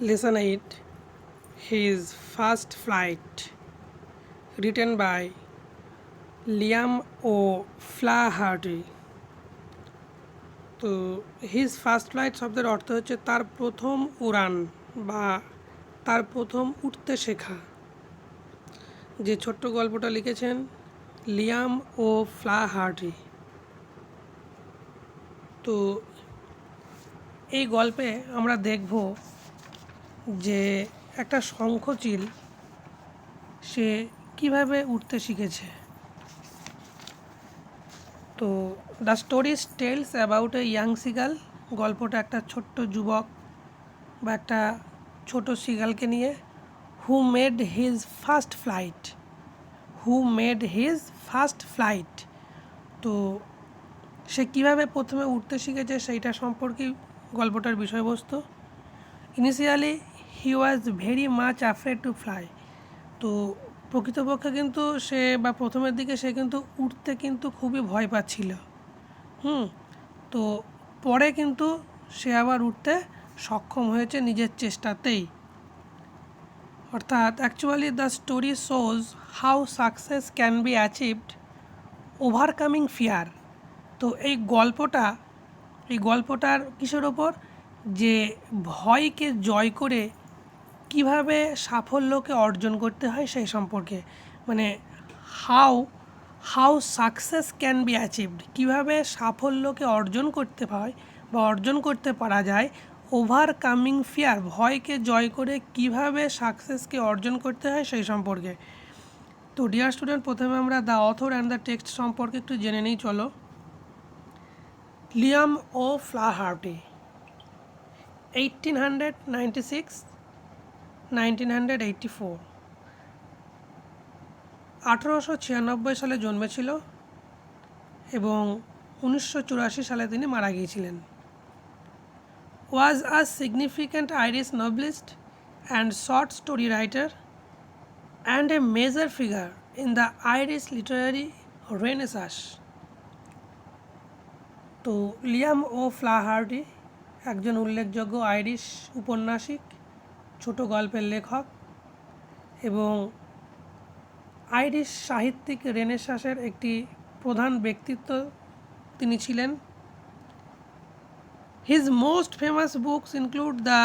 Lesson 8, His First Flight, written by Liam O'Flaherty. তো his first flight শব্দের অর্থ হচ্ছে তার প্রথম উড়ান বা তার প্রথম উঠতে শেখা। যে ছোট্ট গল্পটা লিখেছেন লিয়াম ও'ফ্লাহার্টি। তো এই গল্পে আমরা দেখব যে একটা শঙ্খচিল সে কিভাবে উঠতে শিখেছে। তো the stories tells about a young seagull. গল্পটা একটা ছোট্ট যুবক বা একটা ছোট সিগালকে নিয়ে who made his first flight. তো সে কীভাবে প্রথমে উঠতে শিখেছে সেইটা সম্পর্কেই গল্পটার বিষয়বস্তু। Initially he was very much afraid to fly. তো প্রকৃতপক্ষে কিন্তু সে বা প্রথমের দিকে সে কিন্তু উঠতে কিন্তু খুবই ভয় পাচ্ছিল। তো পরে কিন্তু সে আবার উঠতে সক্ষম হয়েছে নিজের চেষ্টাতেই। অর্থাৎ actually the story shows how success can be achieved overcoming fear. তো এই গল্পটার কিসের ওপর, যে ভয়কে জয় করে কিভাবে সাফল্যকে অর্জন করতে হয় সেই সম্পর্কে। মানে how success can be achieved, কীভাবে সাফল্যকে অর্জন করতে হয় বা অর্জন করতে পারা যায়। ওভারকামিং ফিয়ার, ভয়কে জয় করে কিভাবে সাকসেসকে অর্জন করতে হয় সেই সম্পর্কে। তো ডিয়ার স্টুডেন্ট, প্রথমে আমরা the author and the text সম্পর্কে একটু জেনে নিই চলো। লিয়াম ও'ফ্লাহার্টি 1896-1984, 1896 সালে জন্মেছিল এবং 1984 সালে তিনি মারা গিয়েছিলেন। Was a significant Irish novelist and short story writer and a major figure in the Irish literary renaissance. তো লিয়াম ও'ফ্লাহার্টি একজন উল্লেখযোগ্য আইরিশ উপন্যাসিক, ছোট গল্পের লেখক এবং আইরিশ সাহিত্যিক রেনেসাঁসের একটি প্রধান ব্যক্তিত্ব তিনি ছিলেন। His most famous books include the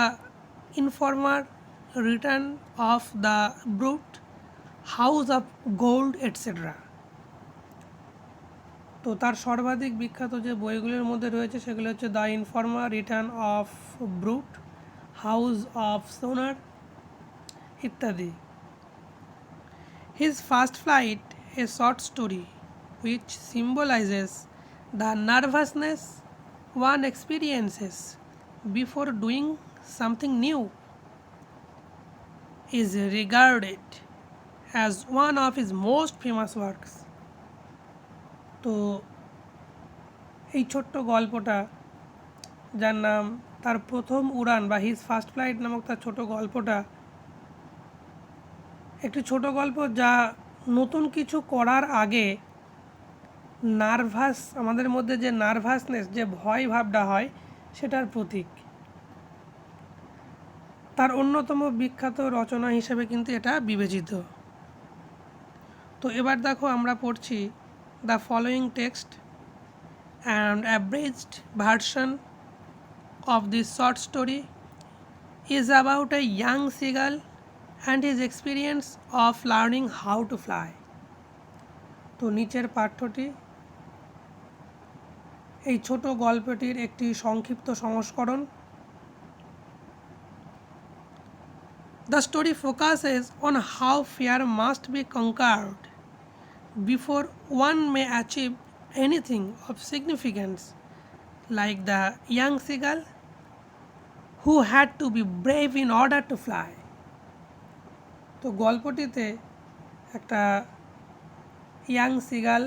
informer, return of the brute, house of gold etcetera. তো তার সর্বাধিক বিখ্যাত যে বইগুলোর মধ্যে রয়েছে সেগুলো হচ্ছে the informer, return of brute, house of সোনার ইত্যাদি। His First Flight, a short story which symbolizes the nervousness one experiences before doing something new, is regarded as one of his most famous works. তো এই ছোট্ট গল্পটা, যার নাম তার প্রথম উড়ান বা হিজ ফার্স্ট ফ্লাইট নামক তার ছোট গল্পটা, একটি ছোট গল্প যা নতুন কিছু করার আগে আমাদের মধ্যে যে নার্ভাসনেস, যে ভয় ভাবটা হয় সেটার প্রতীক। তার অন্যতম বিখ্যাত রচনা হিসেবে কিন্তু এটা বিবেচিত। তো এবার দেখো আমরা পড়ছি the following text and অ্যাব্রিজড version of this short story is about a young seagull and his experience of learning how to fly. তো নিচের পাঠ্যটি এই ছোট গল্পটির একটি সংক্ষিপ্ত সংস্করণ। The story focuses on how fear must be conquered before one may achieve anything of significance, like the young seagull who had to be brave in order to fly. তো গল্পটিতে একটা ইয়াং সিগাল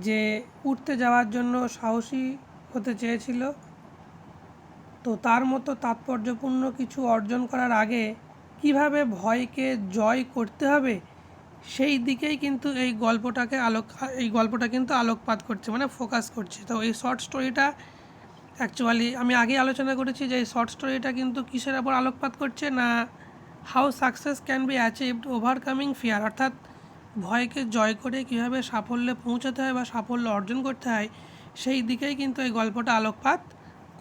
যে উঠতে যাওয়ার জন্য সাহসী হতে চেয়েছিল, তো তার মতো তাৎপর্যপূর্ণ কিছু অর্জন করার আগে কিভাবে ভয়কে জয় করতে হবে সেই দিকেই কিন্তু এই গল্পটা কিন্তু আলোকপাত করছে, মানে ফোকাস করছে। তো এই শর্ট স্টোরিটা অ্যাকচুয়ালি আমি আগেই আলোচনা করেছি যে এই শর্ট স্টোরিটা কিন্তু কিসের ওপর আলোকপাত করছে না, how success can be achieved overcoming fear, অর্থাৎ ভয়কে জয় করে কীভাবে সাফল্যে পৌঁছাতে হয় বা সাফল্য অর্জন করতে হয় সেই দিকেই কিন্তু এই গল্পটা আলোকপাত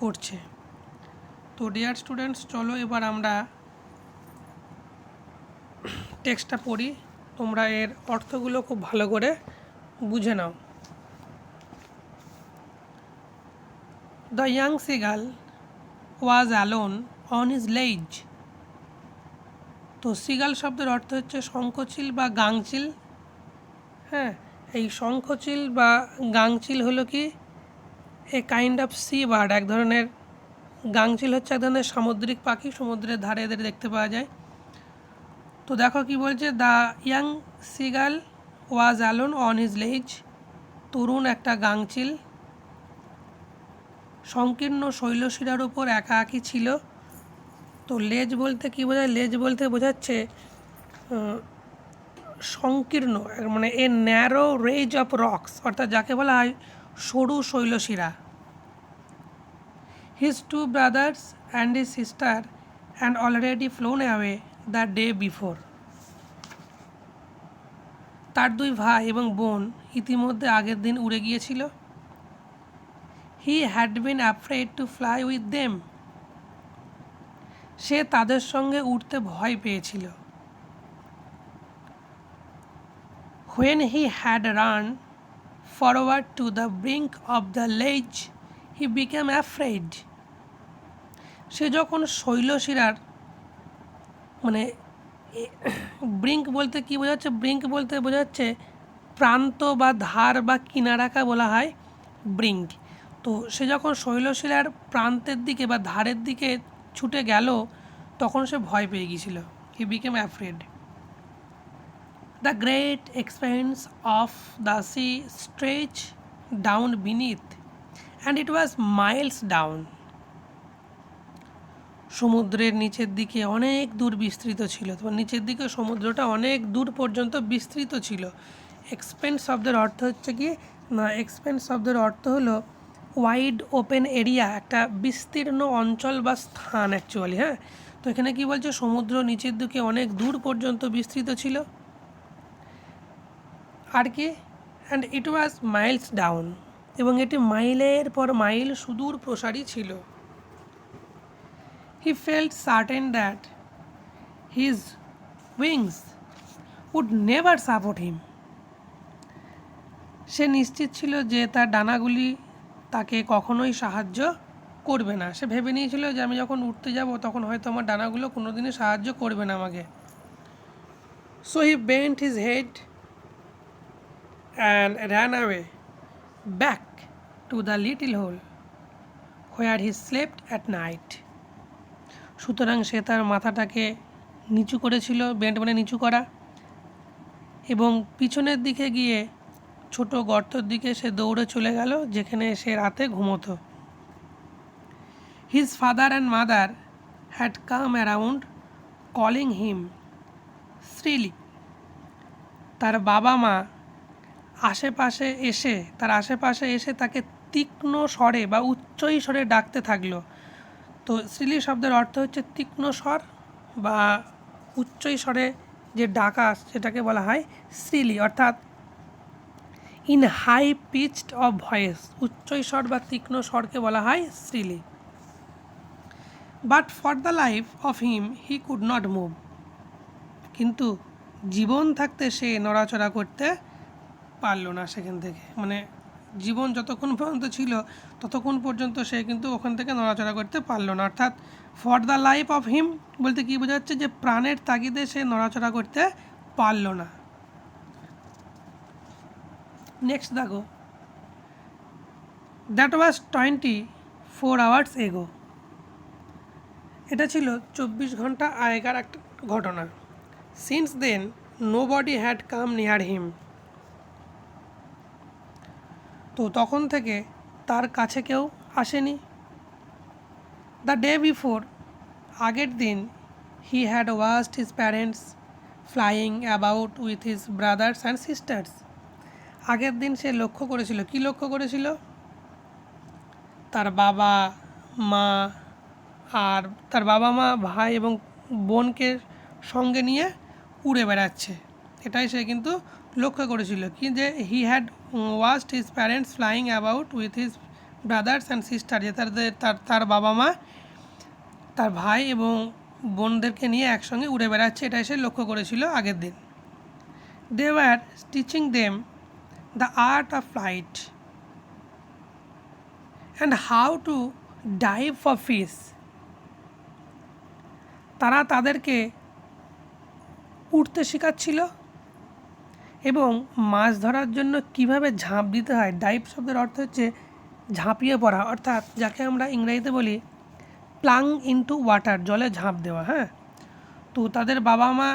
করছে। তো ডিয়ার স্টুডেন্টস, চলো এবার আমরা টেক্সটটা পড়ি, তোমরা এর অর্থগুলো খুব ভালো করে বুঝে নাও। The young seagull was alone on his ledge. তো সিগাল শব্দের অর্থ হচ্ছে শঙ্খচিল বা গাংচিল। হ্যাঁ, এই শঙ্খচিল বা গাংচিল হলো কি a kind of sea bird, এক ধরনের, গাংচিল হচ্ছে এক ধরনের সামুদ্রিক পাখি, সমুদ্রের ধারে এদের দেখতে পাওয়া যায়। তো দেখো কি বলছে, the young seagull was alone on his লেজ, তরুণ একটা গাংচিল সংকীর্ণ শৈলশিরার উপর একাকী ছিল। তো লেজ বলতে কী বোঝায়, লেজ বলতে বোঝাচ্ছে সংকীর্ণ, মানে a narrow ridge of rocks, অর্থাৎ যাকে বলা হয় সরু শৈলশিরা। His two brothers and his sister and already flown away the day before. তার দুই ভাই এবং বোন ইতিমধ্যে আগের দিন উড়ে গিয়েছিল। He had been afraid to fly with them. সে তাদের সঙ্গে উঠতে ভয় পেয়েছিল। When he had run forward to the brink of the ledge, he became afraid. সে যখন শৈলশিরার, মানে ব্রিঙ্ক বলতে কী বোঝাচ্ছে, ব্রিঙ্ক বলতে বোঝাচ্ছে প্রান্ত বা ধার বা কিনারাকে বলা হয় ব্রিঙ্ক। তো সে যখন শৈলশিরার প্রান্তের দিকে বা ধারের দিকে ছুটে গেল তখন সে ভয় পেয়ে গিয়েছিল। He became afraid. The great expanse of the sea stretched down beneath, and it was miles down. সমুদ্রের নিচের দিকে অনেক দূর বিস্তৃত ছিল, তোমার নিচের দিকে সমুদ্রটা অনেক দূর পর্যন্ত বিস্তৃত ছিল। এক্সপেন্স শব্দের অর্থ হচ্ছে কি না, এক্সপেন্স শব্দের অর্থ হলো ওয়াইড ওপেন এরিয়া, একটা বিস্তীর্ণ অঞ্চল বা স্থান অ্যাকচুয়ালি। হ্যাঁ, তো এখানে কি বলছে, সমুদ্র নিচের দিকে অনেক দূর পর্যন্ত বিস্তৃত ছিল। আর কি, and it was miles down, এবং এটি মাইলের পর মাইল সুদূর প্রসারী ছিল। He felt certain that his wings would never support him. সে নিশ্চিত ছিল যে তার ডানাগুলি তাকে কখনোই সাহায্য করবে না। সে ভেবে নিয়েছিল যে আমি যখন উঠতে যাব তখন হয়তো আমার ডানাগুলো কোনোদিনই সাহায্য করবে না আমাকে। So he bent his head and ran away back to the little hole where he slept at night. সুতরাং সে তার মাথাটাকে নিচু করেছিল, বেন্ট মানে নিচু করা, এবং পিছনের দিকে গিয়ে ছোট গর্তর দিকে সে দৌড়ে চলে গেল যেখানে সে রাতে ঘুমোতো। His father and mother had come around calling him shrilly. তার বাবা মা তার আশেপাশে এসে তাকে তীক্ষ্ণ স্বরে বা উচ্চই স্বরে ডাকতে থাকলো। তো শ্রীলি শব্দের অর্থ হচ্ছে তীক্ষ্ণ স্বর বা উচ্চই স্বরে যে ডাকা সেটাকে বলা হয় শ্রীলি, অর্থাৎ in high pitched of voice, উচ্চই স্বর বা তীক্ষ্ণ স্বরকে বলা হয় shrilly. But for the life of him he could not move. কিন্তু জীবন থাকতে সে নড়াচড়া করতে পারল না সেখান থেকে, মানে জীবন যতক্ষণ পর্যন্ত ছিল ততক্ষণ পর্যন্ত সে কিন্তু ওখান থেকে নড়াচড়া করতে পারল না। অর্থাৎ ফর দ্য লাইফ অফ হিম বলতে কী বোঝাচ্ছে, যে প্রাণের তাগিদে সে নড়াচড়া করতে পারল না। নেক্সট দেখো, দ্যাট ওয়াজ 24 hours এগো। এটা ছিল 24 ঘন্টা আগেকার একটা ঘটনা। Since then nobody had come near him. তো তখন থেকে তার কাছে কেউ আসেনি। দ্য ডে বিফোর, আগের দিন, he had watched his parents flying about with his brothers and sisters. আগের দিন সে লক্ষ্য করেছিল, কি লক্ষ্য করেছিল, তার বাবা মা আর তার বাবা মা ভাই এবং বোনকে সঙ্গে নিয়ে উড়ে বেড়াচ্ছে, এটাই সে কিন্তু লক্ষ্য করেছিল কি যে he had watched his parents flying about with his brothers and sister, যে তার বাবা মা তার ভাই এবং বোনদেরকে নিয়ে একসঙ্গে উড়ে বেড়াচ্ছে, এটাই সে লক্ষ্য করেছিল আগের দিন। They were teaching them the art of flight and how to dive for fish. তারা তাদেরকে উঠতে শেখাচ্ছিল এবং মাছ ধরার জন্য কিভাবে ঝাঁপ দিতে হয়। ডাইভ শব্দের অর্থ হচ্ছে ঝাঁপিয়ে পড়া, অর্থাৎ যাকে আমরা ইংরেজিতে বলি প্লাং ইনটু ওয়াটার, জলে ঝাঁপ দেওয়া। হ্যাঁ, তো তাদের বাবা মা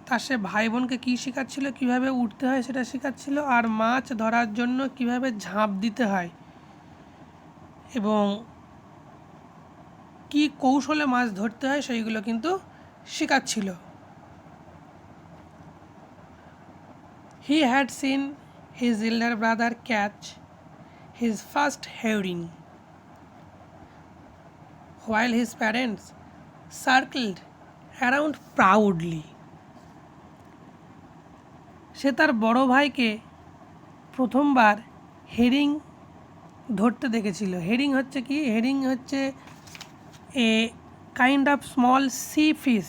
তার সে ভাই বোনকে কী শেখাচ্ছিল, কীভাবে উঠতে হয় সেটা শেখাচ্ছিল, আর মাছ ধরার জন্য কিভাবে ঝাঁপ দিতে হয় এবং কি কৌশলে মাছ ধরতে হয় সেইগুলো কিন্তু শেখাচ্ছিল। He had seen his elder brother catch his first herring, while his parents circled around proudly. সে তার বড় ভাইকে প্রথমবার হেরিং ধরতে দেখেছিল। হেরিং হচ্ছে কি? হেরিং হচ্ছে এ kind of small C fish,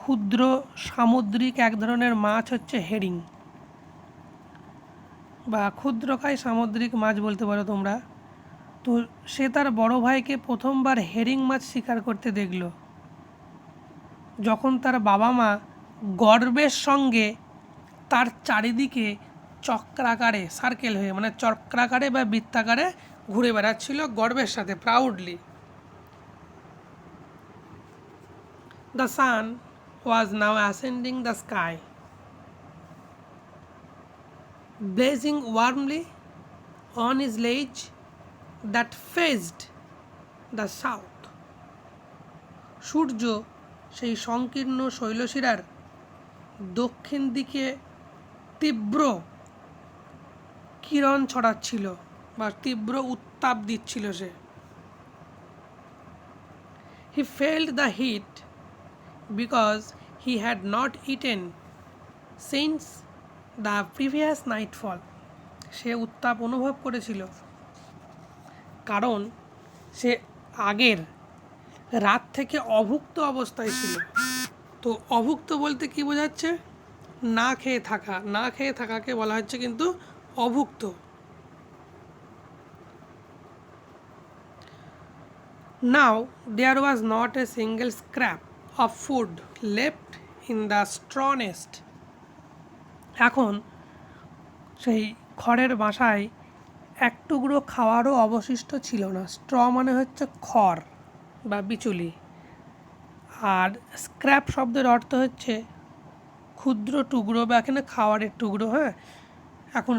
ক্ষুদ্র সামুদ্রিক এক ধরনের মাছ হচ্ছে হেরিং, বা ক্ষুদ্রকায় সামুদ্রিক মাছ বলতে পারো তোমরা। তো সে তার বড় ভাইকে প্রথমবার হেরিং মাছ শিকার করতে দেখল যখন তার বাবা মা গর্বের সঙ্গে তার চারিদিকে চক্রাকারে সার্কেল হয়ে, মানে চক্রাকারে বা বৃত্তাকারে ঘুরে বেড়াচ্ছিল গর্বের সাথে, proudly. The sun was now ascending the sky, blazing warmly on his ledge that faced the south. সূর্য সেই সংকীর্ণ শৈলশিরার দক্ষিণ দিকে তীব্র কিরণ ছড়াচ্ছিল বা তীব্র উত্তাপ দিচ্ছিল সে। He felt the heat because he had not eaten since the previous nightfall. সে উত্তাপ অনুভব করেছিল কারণ সে আগের রাত থেকে অভুক্ত অবস্থায় ছিল। তো অভুক্ত বলতে কি বোঝাচ্ছে? না খেয়ে থাকা, না খেয়ে থাকাকে বলা হচ্ছে কিন্তু অভুক্ত। Now there was not a single scrap of food left in the straw nest. এখন সেই খড়ের বাসায় এক টুকরো খাওয়ারও অবশিষ্ট ছিল না। স্ট্র মানে হচ্ছে খড় বা বিচুলি, আর স্ক্র্যাপ শব্দের অর্থ হচ্ছে ক্ষুদ্র টুকরো বা এখানে খাওয়ারের টুকরো। হ্যাঁ, এখন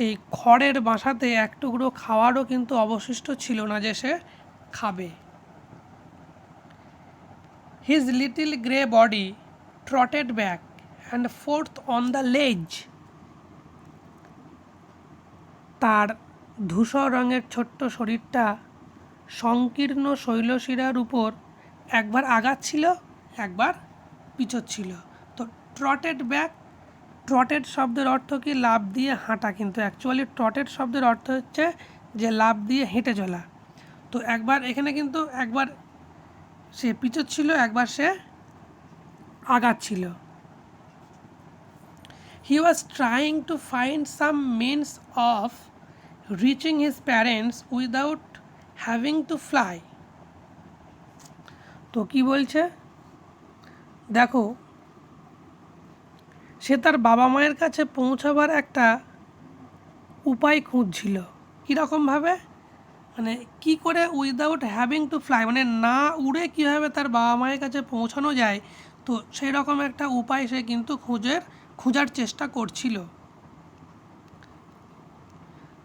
এই খড়ের বাসাতে এক টুকরো খাওয়ারও কিন্তু অবশিষ্ট ছিল না যে সে খাবে। His little grey body trotted back and forth on the ledge. তার ধূসর রঙের ছোট্ট শরীরটা সংকীর্ণ শৈলশিরার উপর একবার আগাচ্ছিল, একবার পিছোচ্ছিল। তো ট্রটেড ব্যাক, ট্রটেড শব্দের অর্থ কি? লাফ দিয়ে হাঁটা, কিন্তু অ্যাকচুয়ালি ট্রটেড শব্দের অর্থ হচ্ছে যে লাফ দিয়ে হেঁটে চলা। তো একবার এখানে কিন্তু একবার সে পিছোচ্ছিল, একবার সে আগাচ্ছিল। He was trying to find some means of reaching his parents without having to fly. তো কি বলছে দেখো, সে তার বাবা মায়ের কাছে পৌঁছাবার একটা উপায় খুঁজছিল। কীরকমভাবে? মানে কি করে উইদাউট হ্যাভিং টু ফ্লাই, মানে না উড়ে কীভাবে তার বাবা মায়ের কাছে পৌঁছানো যায়, তো সেই রকম একটা উপায় সে কিন্তু খোঁজার চেষ্টা করছিল।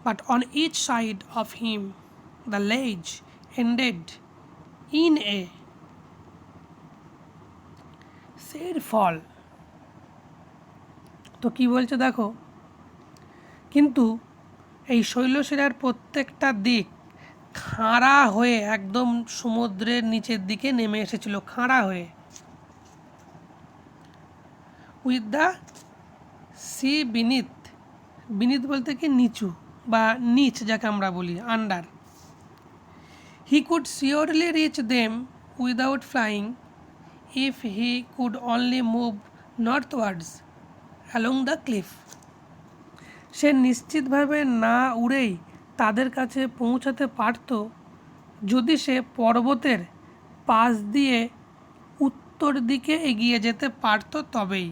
But on each side of him the ledge ended in a sheer fall. তো কি বলছে দেখো, কিন্তু এই শৈলশিরার প্রত্যেকটা দিক খাঁড়া হয়ে একদম সমুদ্রের নিচের দিকে নেমে এসেছিল, খাঁড়া হয়ে। With the sea beneath, beneath বলতে কি নিচু বা নিচ যাকে আমরা বলি, under. He could surely reach them without flying if he could only move northwards along the cliff. সে নিশ্চিতভাবে না উড়েই তাদের কাছে পৌঁছাতে পারত যদি সে পর্বতের পাশ দিয়ে উত্তর দিকে এগিয়ে যেতে পারত তবেই।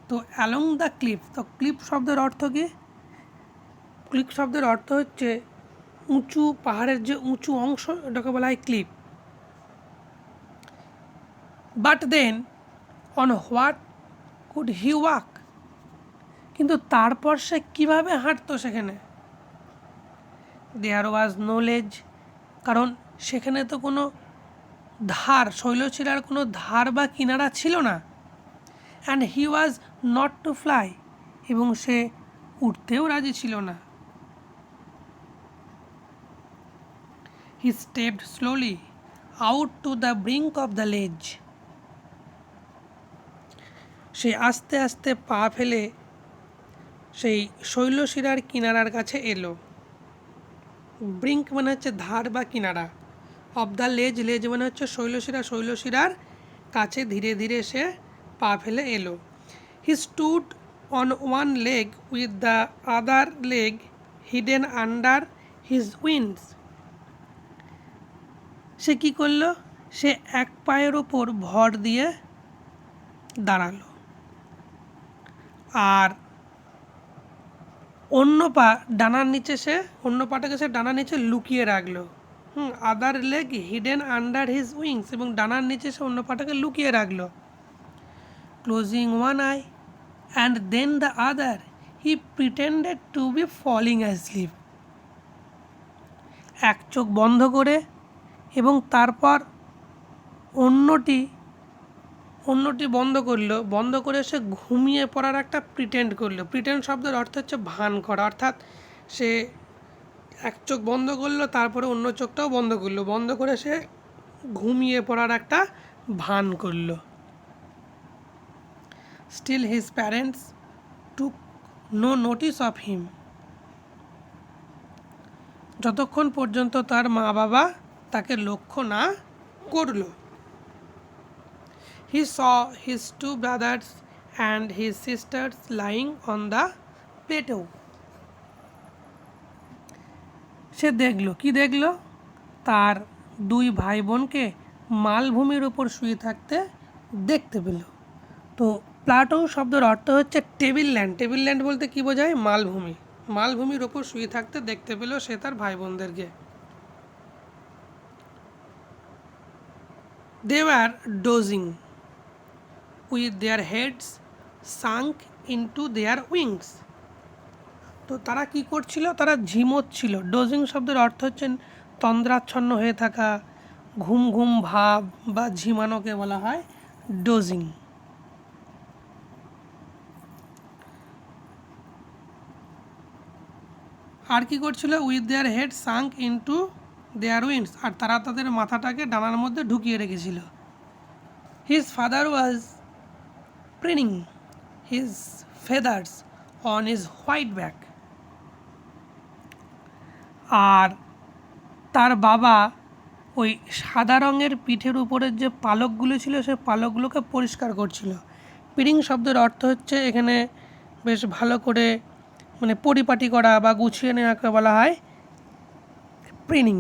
তো অ্যালং দ্য ক্লিফ, তো ক্লিফ শব্দের অর্থ কী? ক্লিফ শব্দের অর্থ হচ্ছে উঁচু, পাহাড়ের যে উঁচু অংশ, এটাকে বলা হয় cliff. But then on what could he walk, কিন্তু তারপর সে কীভাবে হাঁটতো সেখানে? দেয়ার ওয়াজ নো লেজ, কারণ সেখানে তো কোনো ধার, শৈলশিরার কোনো ধার বা কিনারা ছিল না। And he was not to fly, এবং সে উঠতেও রাজি ছিল না। He stepped slowly out to the brink of the ledge, সে আস্তে আস্তে পা ফেলে সেই শৈলশিরার কিনারার কাছে এলো। ব্রিঙ্ক মানে হচ্ছে ধার বা কিনারা, অফ দ্য লেজ, লেজ মানে হচ্ছে শৈলশিরা, শৈলশিরার কাছে ধীরে ধীরে সে পা ফেলে এলো। He stood on one leg with the other leg hidden under his wings, সে কী করলো? সে এক পায়ের ওপর ভর দিয়ে দাঁড়ালো, আর অন্য পা ডানার নিচে, সে অন্য পাটাকে সে ডানার নিচে লুকিয়ে রাখলো। Other leg hidden under his wings, এবং ডানার নিচে সে অন্য পাটাকে লুকিয়ে রাখলো। Closing one eye and then the other he pretended to be falling asleep, এক চোখ বন্ধ করে এবং তারপর অন্যটি বন্ধ করলো, বন্ধ করে সে ঘুমিয়ে পড়ার একটা প্রিটেন্ড করলো। প্রিটেন্ড শব্দের অর্থ হচ্ছে ভান করা, অর্থাৎ সে এক চোখ বন্ধ করলো, তারপরে অন্য চোখটাও বন্ধ করলো, বন্ধ করে সে ঘুমিয়ে পড়ার একটা ভান করলো। Still his parents took no notice of him, যতক্ষণ পর্যন্ত তার মা বাবা তাকে লক্ষ্য না করলো। He saw his two brothers and his sisters lying on the plateau. সে দেখলো, কি দেখলো? তার দুই ভাই বোনকে মালভূমির ওপর শুয়ে থাকতে দেখতে পেল। তো প্লাটো শব্দের অর্থ হচ্ছে টেবিল ল্যান্ড। টেবিল ল্যান্ড বলতে কী বোঝায়? মালভূমি। মালভূমির ওপর শুয়ে থাকতে দেখতে পেল সে তার ভাই বোনদেরকে। They were dozing with their heads sunk into their wings. তো তারা কি করছিল? তারা ঝিমোচ্ছিল। ডোজিং শব্দের অর্থ হচ্ছে তন্দ্রাচ্ছন্ন হয়ে থাকা, ঘুম ঘুম ভাব বা ঝিমানোকে বলা হয় ডোজিং। আর কি করছিল? With their head sunk into their wings, আর তারা তাদের মাথাটাকে ডানার মধ্যে ঢুকিয়ে রেখেছিল। His father was preening his feathers on his white back, আর তার বাবা ওই সাদা রঙের পিঠের উপরের যে পালকগুলো ছিল সেই পালকগুলোকে পরিষ্কার করছিল। প্রিনিং শব্দের অর্থ হচ্ছে এখানে বেশ ভালো করে মানে পরিপাটি করা বা গুছিয়ে নেওয়াকে বলা হয় প্রিনিং।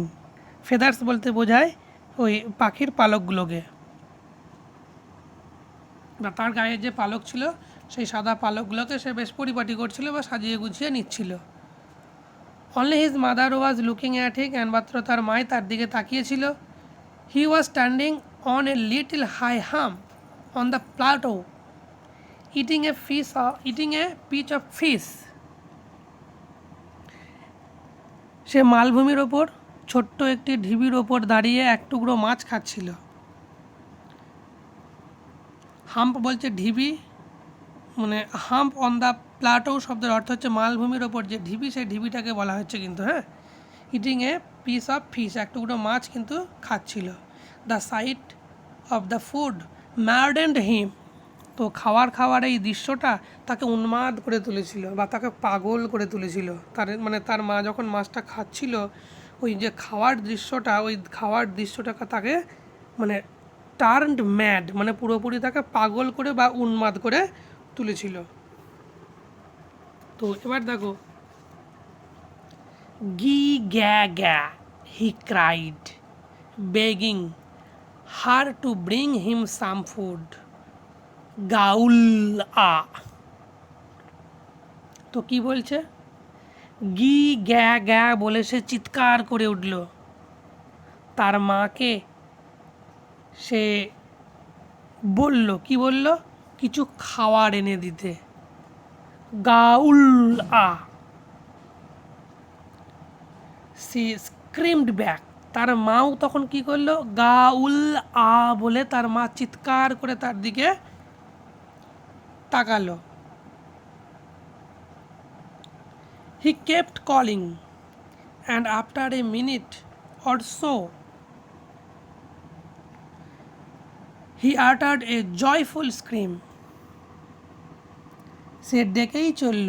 ফেদার্স বলতে বোঝায় ওই পাখির পালকগুলোকে, বা তার গায়ে যে পালক ছিল সেই সাদা পালকগুলোকে সে বেশ পরিপাটি করছিল বা সাজিয়ে গুছিয়ে নিচ্ছিল। Only his mother was looking at him, একমাত্র তার মাই তার দিকে তাকিয়েছিল। He was standing on a little high hump on the plateau eating a piece of fish. সে মালভূমির ওপর ছোট্ট একটি ঢিবির ওপর দাঁড়িয়ে এক টুকরো মাছ খাচ্ছিল। হাম্প বলছে ঢিবি, মানে হাম্প অন দ্য প্লাটো শব্দের অর্থ হচ্ছে মালভূমির ওপর যে ঢিবি, সেই ঢিবিটাকে বলা হচ্ছে কিন্তু। হ্যাঁ, eating a piece of fish, এক টুকরো মাছ কিন্তু খাচ্ছিল। The sight of the food maddened him, তো খাওয়ার এই দৃশ্যটা তাকে উন্মাদ করে তুলেছিল বা তাকে পাগল করে তুলেছিল। তার মা যখন মাছটা খাচ্ছিল, ওই যে খাওয়ার দৃশ্যটাকে তাকে মানে টার্নড ম্যাড, মানে পুরোপুরি তাকে পাগল করে বা উন্মাদ করে তুলেছিল। তো এবার দেখো, গি গ্যা গ্যা he cried begging her to bring him some food গাউল আ। তো কি বলছে, গি গ্যা গ্যা বলে সে চিৎকার করে উঠল, তার মাকে সে বলল, কি বলল, কিছু খাবার এনে দিতে। গাউল আ, সি স্ক্রিমড ব্যাক, তার মাও তখন কি করলো, গাউল আ বলে তার মা চিৎকার করে তার দিকে তাকালো। He kept calling and after a minute or so he uttered a joyful scream, সে ডেকেই চলল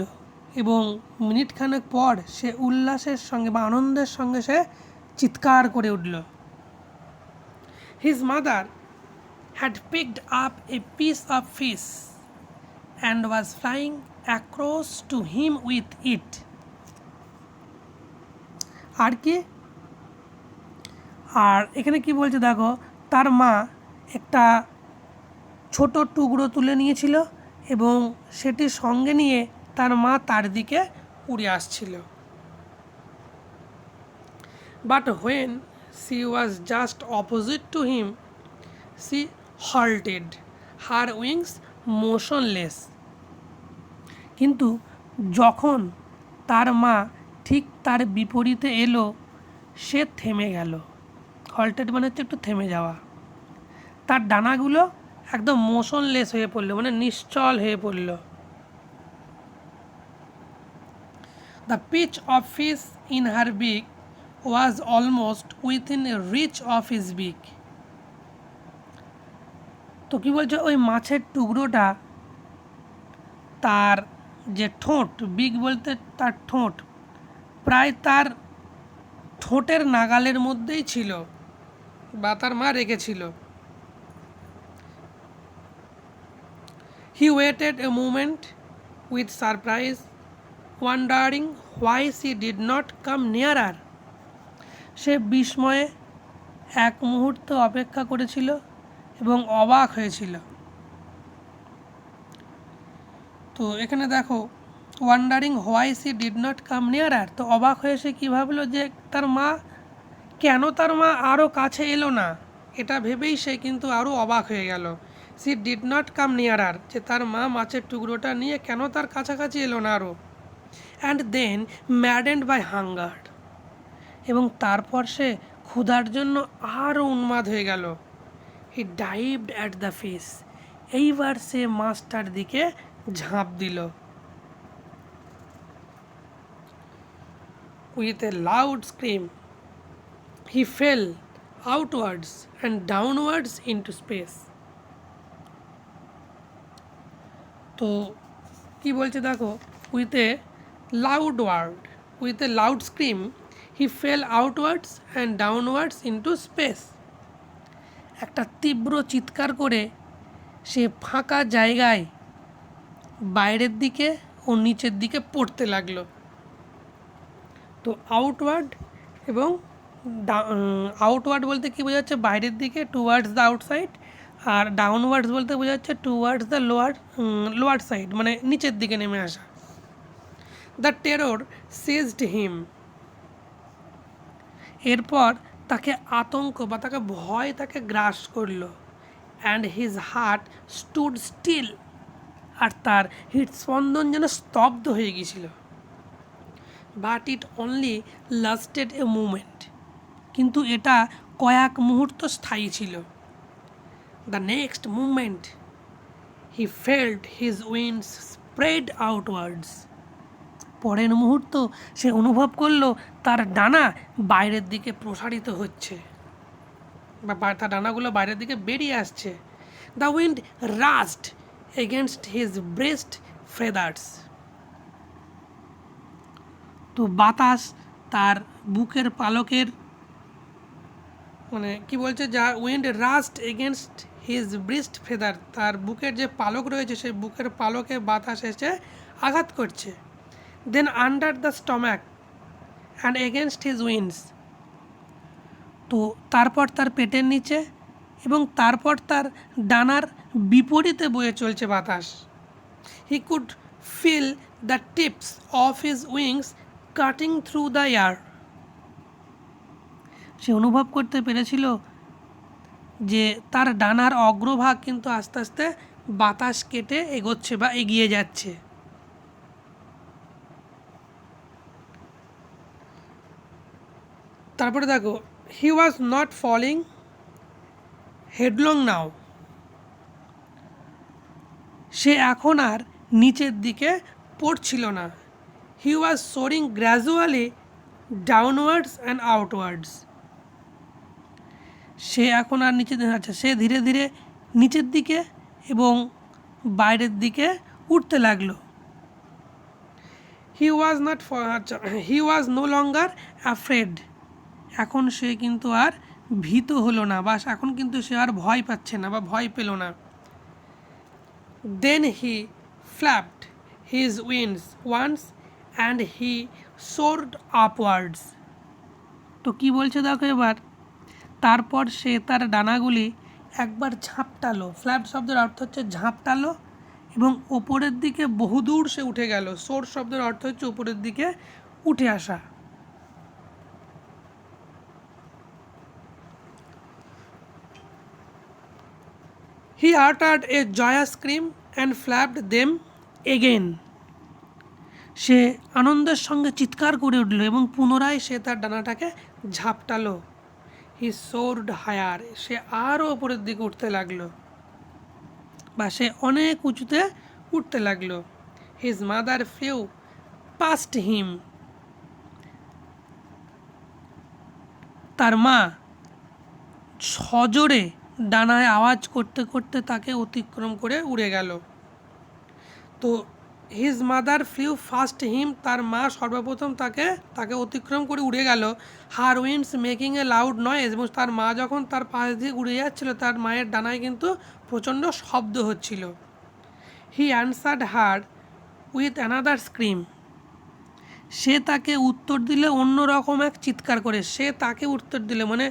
এবং মিনিটখানেক পর সে উল্লাসের সঙ্গে বা আনন্দের সঙ্গে সে চিৎকার করে উঠল। His mother had picked up a piece of fish and was flying across to him with it. আর কি, আর এখানে কি বলছে দেখো, তার মা একটা ছোট টুকরো তুলে নিয়েছিল এবং সেটি সঙ্গে নিয়ে তার মা তার দিকে উড়ে আসছিল। But when she was just opposite to him she halted her wings motionless, কিন্তু যখন তার মা ঠিক তার বিপরীতে এলো সে থেমে গেল। হল্টেড মানে হচ্ছে একটু থেমে যাওয়া। তার ডানাগুলো একদম মোশনলেস হয়ে পড়লো, মানে নিশ্চল হয়ে পড়ল। The piece of fish in her beak was almost within a reach of his beak. তো কী বলছে, ওই মাছের টুকরোটা তার যে ঠোঁট, বিক বলতে তার ঠোঁট, প্রায় তার ঠোঁটের নাগালের মধ্যেই ছিল বা তার মা রেখেছিল। He waited a moment with surprise wondering why she did not come nearer, সে বিস্ময়ে এক মুহূর্ত অপেক্ষা করেছিল এবং অবাক হয়েছিল। তো এখানে দেখো, wondering why she did not come nearer, তো অবাক হয়ে সে কী ভাবলো যে তার মা আরও কাছে এলো না, এটা ভেবেই সে কিন্তু আরও অবাক হয়ে গেল। She did not come nearer, যে তার মা মাছের টুকরোটা নিয়ে কেন তার কাছাকাছি এলো না আরও। And then maddened by hunger, এবং তারপর সে ক্ষুধার জন্য আরও উন্মাদ হয়ে গেল। He dived at the fish, এইবার সে মাছটার দিকে ঝাঁপ দিল। With a loud scream he fell outwards and downwards into space. তো কি বলছে দেখো, with a loud scream he fell outwards and downwards into space, একটা তীব্র চিৎকার করে সে ফাঁকা জায়গায় বাইরের দিকে ও নিচের দিকে পড়তে লাগলো। তো আউটওয়ার্ড এবং আউটওয়ার্ড বলতে কী বোঝাচ্ছে, বাইরের দিকে, টুয়ার্ডস দ্য আউটসাইড, আর ডাউনওয়ার্ডস বলতে বোঝাচ্ছে টুয়ার্ডস দ্য লোয়ার সাইড, মানে নিচের দিকে নেমে আসা। দ্য টেরর সিজড হিম, এরপর তাকে আতঙ্ক বা তাকে ভয় তাকে গ্রাস করলো। And his heart stood still, আর তার হৃদস্পন্দন যেন স্তব্ধ হয়ে গিয়েছিল। But it only lasted a moment, কিন্তু এটা কয়েক মুহূর্ত স্থায়ী ছিল। The next moment he felt his wings spread outwards, পরের মুহূর্ত সে অনুভব করলো তার ডানা বাইরের দিকে প্রসারিত হচ্ছে, বা তার ডানাগুলো বাইরের দিকে বেরিয়ে আসছে। The wind rushed against his breast feathers. তো বাতাস তার বুকের পালকের, মানে কি বলছে, যা wind rushed against his breast feather, তার বুকের যে পালক রয়েছে সেই বুকের পালকে বাতাস এসে আঘাত করছে। Then under the stomach and against his wings. তো তারপর তার পেটের নিচে এবং তারপর তার ডানার বিপরীতে বয়ে চলছে বাতাস। He could feel the tips of his wings cutting through the air. সে অনুভব করতে পেরেছিল যে তার ডানার অগ্রভাগ কিন্তু আস্তে আস্তে বাতাস কেটে এগোচ্ছে বা এগিয়ে যাচ্ছে। তারপরে দেখো, হি ওয়াজ নট ফলিং হেডলং নাও। সে এখন আর নিচের দিকে পড়ছিল না। হি ওয়াজ shoring gradually downwards and outwards. সে এখন আর নিচে আচ্ছা সে ধীরে ধীরে নিচের দিকে এবং বাইরের দিকে উঠতে লাগলো। হি ওয়াজ নো লঙ্গার অ্যাফ্রেড। এখন সে কিন্তু আর ভীত হলো না, বা এখন কিন্তু সে আর ভয় পাচ্ছে না বা ভয় পেল না। Then he flapped his wings once and he soared upwards. তো কি বলছে দেখো এবার, তারপর সে তার ডানাগুলি একবার ঝাঁপটালো। ফ্ল্যাপ শব্দের অর্থ হচ্ছে ঝাঁপটালো এবং ওপরের দিকে বহুদূর সে উঠে গেল। সোর শব্দের অর্থ হচ্ছে উপরের দিকে উঠে আসা। হি uttered a joyous scream and flapped them again. সে আনন্দের সঙ্গে চিৎকার করে উঠল এবং পুনরায় সে তার ডানাটাকে ঝাপটালো। হি সোর্ড হায়ার। সে আরও ওপরের দিকে উঠতে লাগলো, বা সে অনেক উঁচুতে উঠতে লাগলো। হিজ মাদার ফ্লিউ পাস্ট হিম। তার মা সজোরে ডানায় আওয়াজ করতে করতে তাকে অতিক্রম করে উড়ে গেল। তো his mother flew past him, তার মা সর্বপ্রথম তাকে অতিক্রম করে উড়ে গেল। Her wings making a loud noise. এবং তার মা যখন তার পাশ দিয়ে উড়ে যাচ্ছিল তার মায়ের ডানায় কিন্তু প্রচণ্ড শব্দ হচ্ছিল। He answered her with another scream. সে তাকে উত্তর দিলে অন্য রকম এক চিৎকার করে। সে তাকে উত্তর দিলে মানে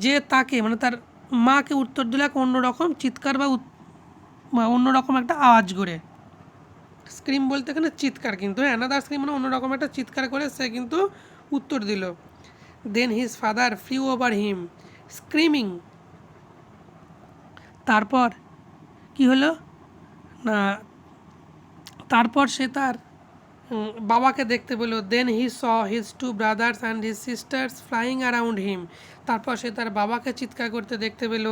যে তাকে মানে তার মাকে উত্তর দিলে এক অন্যরকম চিৎকার বা অন্যরকম একটা আওয়াজ করে। স্ক্রিম বলতে এখানে চিৎকার, কিন্তু অ্যানাদার স্ক্রিম মানে অন্যরকম একটা চিৎকার করে সে কিন্তু উত্তর দিল। দেন হিজ ফাদার ফ্লিউ ওভার হিম স্ক্রিমিং। তারপর কি হলো না, তারপর সে তার বাবাকে দেখতে পেল। Then he saw his two brothers and his sisters flying around him. তারপর সে তার বাবাকে চিৎকার করতে দেখতে পেল।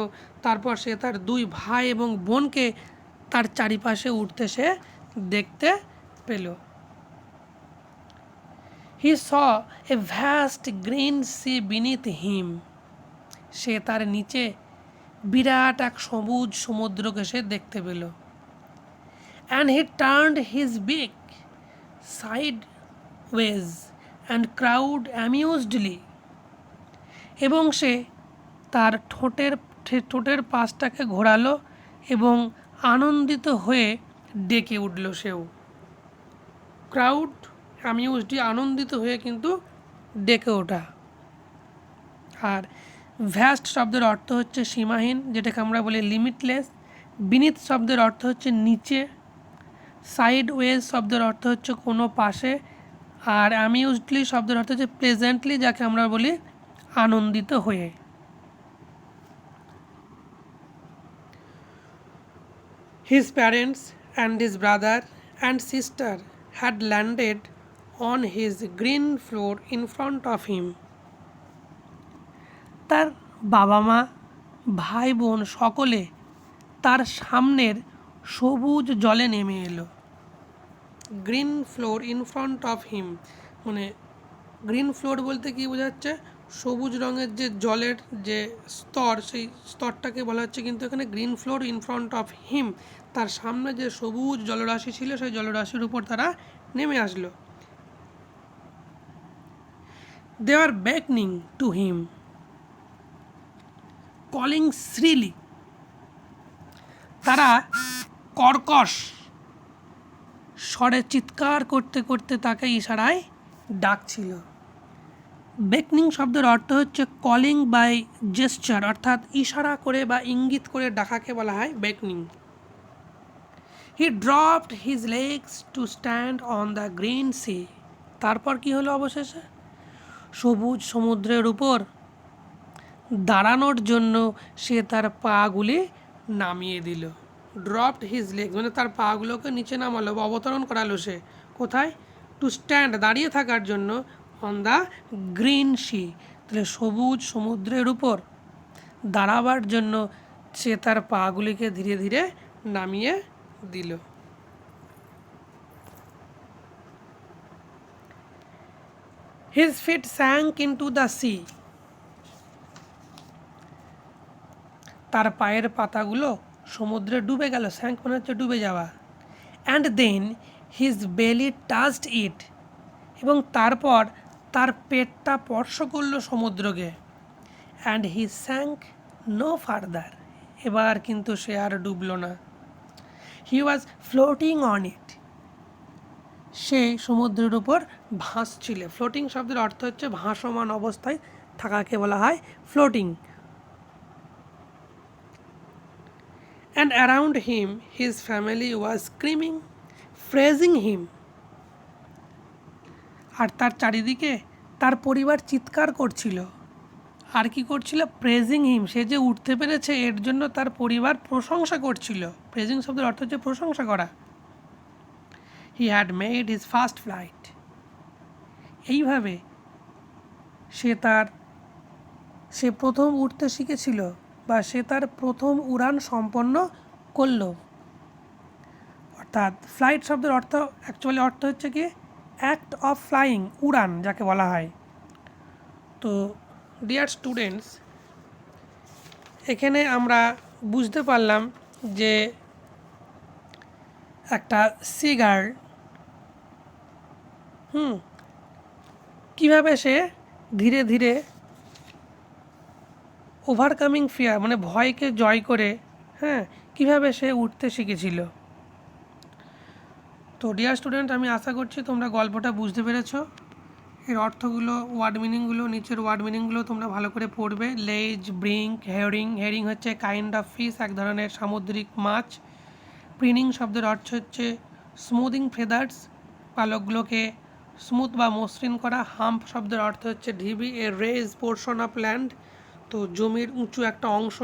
তারপর সে তার দুই ভাই এবং বোনকে তার চারিপাশে উঠতে সে দেখতে পেল। He saw a vast green sea beneath him. সে তার নিচে বিরাট এক সবুজ সমুদ্রকে সে দেখতে পেল। And he turned his beak sideways and crowed amusedly. এবং সে তার ঠোঁটের পাশটাকে ঘোরালো এবং আনন্দিত হয়ে ডেকে উঠল সেও। ক্রাউড অ্যামিউজডলি, আনন্দিত হয়ে কিন্তু ডেকে ওঠা। আর ভ্যাস্ট শব্দের অর্থ হচ্ছে সীমাহীন, যেটাকে আমরা বলি লিমিটলেস। বিনিথ শব্দের অর্থ হচ্ছে নিচে। সাইডওয়েজ শব্দের অর্থ হচ্ছে কোনো পাশে। আর অ্যামিউজডলি শব্দের অর্থ হচ্ছে প্লেজেন্টলি, যাকে আমরা বলি আনন্দিত হয়ে। His parents and his brother and sister had landed on his green floor in front of him. তার বাবা মা, ভাই বোন সকলে তার সামনের সবুজ জলে নেমে এলো। Green floor in front of him, মানে গ্রিন ফ্লোর বলতে কী বোঝাচ্ছে, সবুজ রঙের যে জলের যে স্তর, সেই স্তরটাকে বলা হচ্ছে কিন্তু এখানে green floor in front of him, তার সামনে যে সবুজ জলরাশি ছিল সেই জলরাশির উপর তারা নেমে আসলো। দে আর বেকনিং টু হিম, কলিং শ্রিলি, তারা কর্কশ স্বরে চিৎকার করতে করতে তাকে ইশারায় ডাকছিল। বেকনিং শব্দের অর্থ হচ্ছে কলিং বাই জেস্চার, অর্থাৎ ইশারা করে বা ইঙ্গিত করে ডাকাকে বলা হয় beckoning. He dropped his legs to stand on the green sea, তারপর কি হলো অবশেষে, সবুজ সমুদ্রের উপর দাঁড়ানোর জন্য সে তার পাগুলি নামিয়ে দিল। ড্রপড হিজ লেগস মানে তার পাগুলোকে নিচে নামালো বা অবতরণ করালো সে কোথায়, টু স্ট্যান্ড দাঁড়িয়ে থাকার জন্য, অন দ্য গ্রিন সি, তাহলে সবুজ সমুদ্রের উপর দাঁড়াবার জন্য সে তার পাগুলিকে ধীরে ধীরে নামিয়ে দিল। His fit sank into the sea, তার পায়ের পাতাগুলো সমুদ্রে ডুবে গেল, স্যাঙ্ক মানে হচ্ছে ডুবে যাওয়া। And then his belly touched it, এবং তারপর তার পেটটা স্পর্শ করলো সমুদ্রকে। And he sank no further, এবার কিন্তু সে আর ডুবলো না। হি ওয়াজ ফ্লোটিং অন ইট, সে সমুদ্রের উপর ভাসছিল। ফ্লোটিং শব্দের অর্থ হচ্ছে ভাসমান অবস্থায় থাকাকে বলা হয় floating. And around him his family was screaming, praising him, আর তার চারিদিকে তার পরিবার চিৎকার করছিল, আর কি করছিল, প্রেজিং হিম, সে যে উঠতে পেরেছে এর জন্য তার পরিবার প্রশংসা করছিল। প্রেজিং শব্দের অর্থ হচ্ছে প্রশংসা করা। He had made his first flight, এইভাবে সে প্রথম উঠতে শিখেছিল বা সে তার প্রথম উড়ান সম্পন্ন করল। অর্থাৎ ফ্লাইট শব্দের অর্থ অ্যাকচুয়ালি অর্থ হচ্ছে কি অ্যাক্ট অফ ফ্লাইং, উড়ান যাকে বলা হয়। তো ডিয়ার স্টুডেন্টস, এখানে আমরা বুঝতে পারলাম যে একটা সিগার্ল কীভাবে সে ধীরে ধীরে ওভারকামিং ফিয়ার মানে ভয়কে জয় করে কীভাবে সে উঠতে শিখেছিল। তো ডিয়ার স্টুডেন্ট, আমি আশা করছি তোমরা গল্পটা বুঝতে পেরেছো। এর অর্থগুলো, ওয়ার্ড মিনিংগুলো, নিচের ওয়ার্ড মিনিংগুলো তোমরা ভালো করে পড়বে। লেজ, ব্রিঙ্ক, হেরিং, হেরিং হচ্ছে কাইন্ড অফ ফিশ, এক ধরনের সামুদ্রিক মাছ। প্রিনিং শব্দের অর্থ হচ্ছে স্মুদিং ফেদার্স, পালকগুলোকে স্মুথ বা মসৃণ করা। হাম্প শব্দের অর্থ হচ্ছে ঢিবি, এ রেজ পোর্শন অফ ল্যান্ড, তো জমির উঁচু একটা অংশ।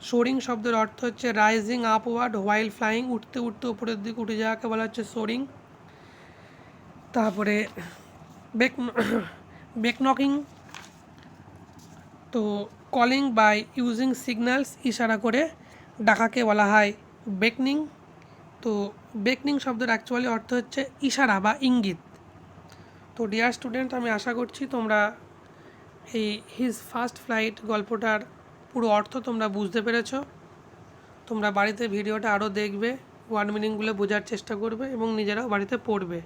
সোরিং শব্দের অর্থ হচ্ছে রাইজিং আপওয়ার্ড হোয়াইল ফ্লাইং, উঠতে উঠতে উপরের দিকে উঠে যাওয়াকে বলা হচ্ছে সোরিং। তারপরে বেকনকিং, তো কলিং বাই ইউজিং সিগন্যালস, ইশারা করে ডাকাকে বলা হয় বেকনিং। তো বেকনিং শব্দের অ্যাকচুয়ালি অর্থ হচ্ছে ইশারা বা ইঙ্গিত। তো ডিয়ার স্টুডেন্ট, আমি আশা করছি তোমরা এই হিজ ফার্স্ট ফ্লাইট গল্পটার পুরো অর্থ তোমরা বুঝতে পেরেছো। তোমরা বাড়িতে ভিডিওটা আরও দেখবে, ওয়ার্ড মিনিংগুলো বোঝার চেষ্টা করবে এবং নিজেরাও বাড়িতে পড়বে।